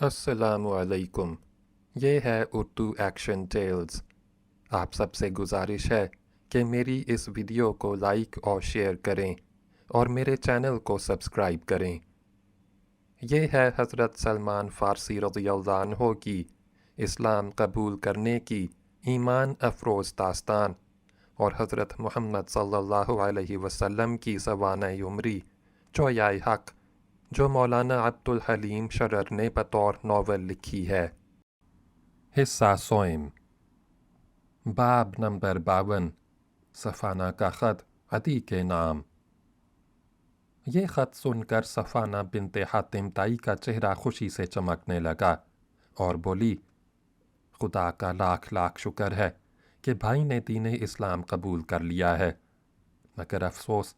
अस्सलामु अलैकुम। ये है उर्दू एक्शन टेल्स। आप सबसे गुजारिश है कि मेरी इस वीडियो को लाइक और शेयर करें और मेरे चैनल को सब्सक्राइब करें। ये है हज़रत सलमान फ़ारसी रज़ियल्लाहु अन्हु की इस्लाम कबूल करने की ईमान अफ़रोज़ दास्तान और हज़रत मुहम्मद सल्लल्लाहु अलैहि वसल्लम की ज़बान उमरी चौयाए हक़ जो मौलाना अब्दुल हलीम शरर ने बतौर नावल लिखी है। हिस्सा सोइम। बाब नंबर 52। सफ़ाना का ख़त अदी के नाम। ये ख़त सुनकर सफ़ाना बिन्ते हातिम ताई का चेहरा खुशी से चमकने लगा और बोली, खुदा का लाख लाख शुक्र है कि भाई ने दीन इस्लाम कबूल कर लिया है, मगर अफसोस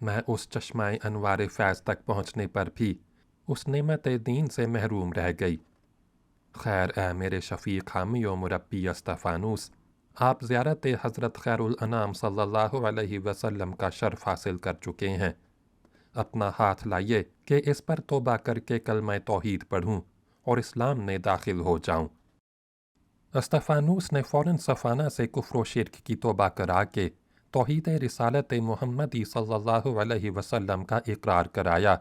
मैं उस चश्माए अनवार फैज़ तक पहुँचने पर भी उस नेमत दीन से महरूम रह गई। खैर ए मेरे शफ़ीक़ हामी व मुरब्बी अस्तफ़ानूस, आप ज़ियारत हज़रत खैरुल अनाम सल्लल्लाहु अलैहि वसल्लम का शर्फ़ हासिल कर चुके हैं। अपना हाथ लाइए कि इस पर तौबा करके कलमा तौहीद पढ़ूँ और इस्लाम में दाखिल हो जाऊँ। अस्तफ़ानूस ने फ़ौरन सफ़ाना से कुफ्र व शिर्क की तौबा करा के तौहीद रिसालत मुहम्मदी सल्लल्लाहु अलैहि वसल्लम का इकरार कराया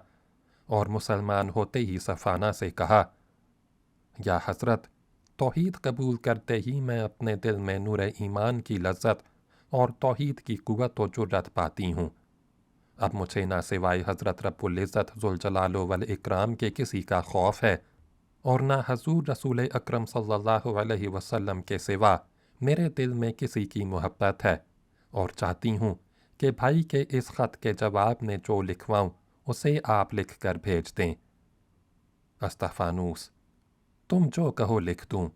और मुसलमान होते ही सफ़ाना से कहा, या हज़रत, तौहीद कबूल करते ही मैं अपने दिल में नूर ईमान की लज्जत और तौहीद की कुव्वत व जुर्रत पाती हूँ। अब मुझे ना सिवाय हज़रत रब्बुल इज़्ज़त ज़ुल जलालो वल इकराम के किसी का खौफ है और ना हज़ूर रसूल अकरम सल्लल्लाहु अलैहि वसल्लम के सिवा मेरे दिल में किसी की मोहब्बत है और चाहती हूँ कि भाई के इस ख़त के जवाब में जो लिखवाऊँ उसे आप लिख कर भेज दें। अस्तफ़ानूस, तुम जो कहो लिख दूँ।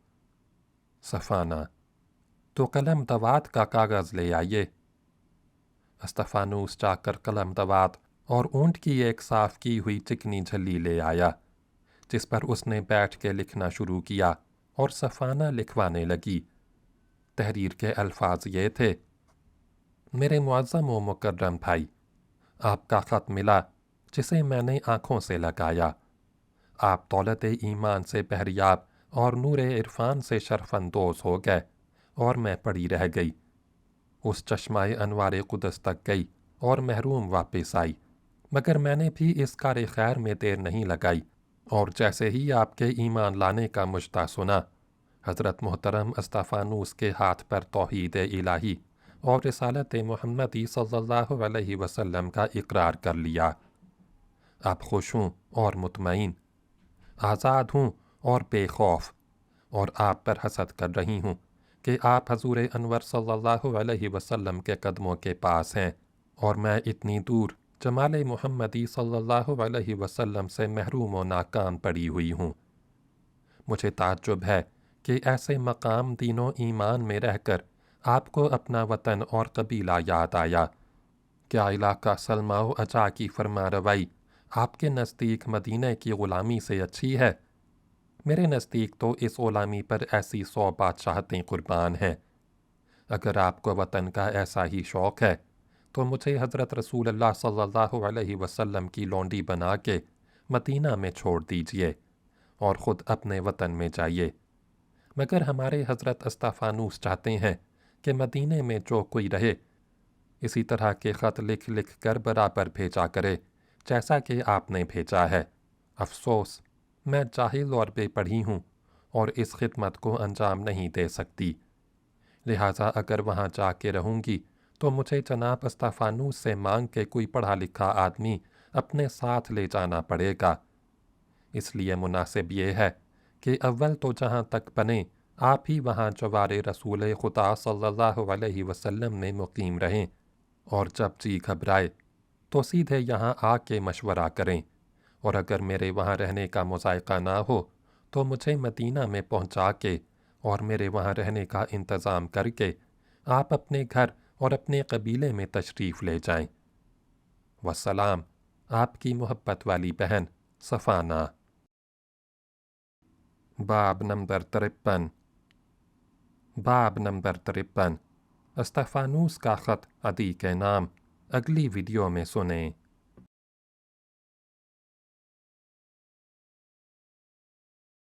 सफ़ाना, तो कलम दवात का कागज़ ले आइए। अस्तफ़ानूस जाकर कलम दवात और ऊँट की एक साफ़ की हुई चिकनी झल्ली ले आया, जिस पर उसने बैठ के लिखना शुरू किया और सफ़ाना लिखवाने लगी। तहरीर के अल्फाज ये थे, मेरे मुअज़्ज़म व मुकर्रम भाई, आपका ख़त मिला जिसे मैंने आँखों से लगाया। आप दौलत ईमान से बहरियाब और नूर इरफान से शर्फंदोज़ हो गए और मैं पड़ी रह गई। उस चश्माए अनवार कुदस तक गई और महरूम वापस आई, मगर मैंने भी इस कार खैर में देर नहीं लगाई और जैसे ही आपके ईमान लाने का मुश्ता सुना, हज़रत मोहतरम अस्तफ़ानूस के हाथ पर तौहीद इलाही और रिसालत मुहम्मदी सल्लल्लाहु अलैहि वसल्लम का इकरार कर लिया। अब खुश हूँ और मुतमईन, आज़ाद हूँ और बेखौफ, और आप पर हसद कर रही हूँ कि आप हज़ूर अनवर सल्लल्लाहु अलैहि वसल्लम के कदमों के पास हैं और मैं इतनी दूर जमाल मुहम्मदी सल्लल्लाहु अलैहि वसल्लम से महरूम व नाकाम पड़ी हुई हूँ। मुझे ताज्जुब है कि ऐसे मकाम दीनो ईमान में रहकर आपको अपना वतन और कबीला याद आया। क्या इलाका सलमा व अजा की फरमा रवाई आपके नज़दीक मदीने की ग़ुलामी से अच्छी है? मेरे नज़दीक तो इस ग़ुलामी पर ऐसी 100 बादशाहतें कुर्बान हैं। अगर आपको वतन का ऐसा ही शौक़ है तो मुझे हज़रत रसूलुल्लाह सल्लल्लाहु अलैहि वसल्लम की लौंडी बना के मदीना में छोड़ दीजिए और ख़ुद अपने वतन में जाइए। मगर हमारे हज़रत अस्तफ़ानूस चाहते हैं कि मदीने में जो कोई रहे इसी तरह के ख़त लिख लिख कर बराबर भेजा करे जैसा कि आपने भेजा है। अफ़सोस मैं जाहिल और बेपढ़ी हूँ और इस खिदमत को अंजाम नहीं दे सकती, लिहाजा अगर वहाँ जाके रहूँगी तो मुझे जनाब अस्तफ़ानूस से मांग के कोई पढ़ा लिखा आदमी अपने साथ ले जाना पड़ेगा। इसलिए मुनासिब ये है कि अव्वल तो जहाँ तक बने आप ही वहाँ जवारे रसूल खुदा सल्लल्लाहु अलैहि वसल्लम में मुकीम रहें और जब जी घबराए तो सीधे यहाँ आके मशवरा करें, और अगर मेरे वहाँ रहने का मुज़ायक़ा ना हो तो मुझे मदीना में पहुँचा के और मेरे वहाँ रहने का इंतज़ाम करके आप अपने घर और अपने कबीले में तशरीफ़ ले जाएं। वस्सलाम, आपकी मोहब्बत वाली बहन सफ़ाना। बाब नंबर 53। बाब नंबर 53। अस्तफ़ानूस का ख़त अदी के नाम अगली वीडियो में सुनें।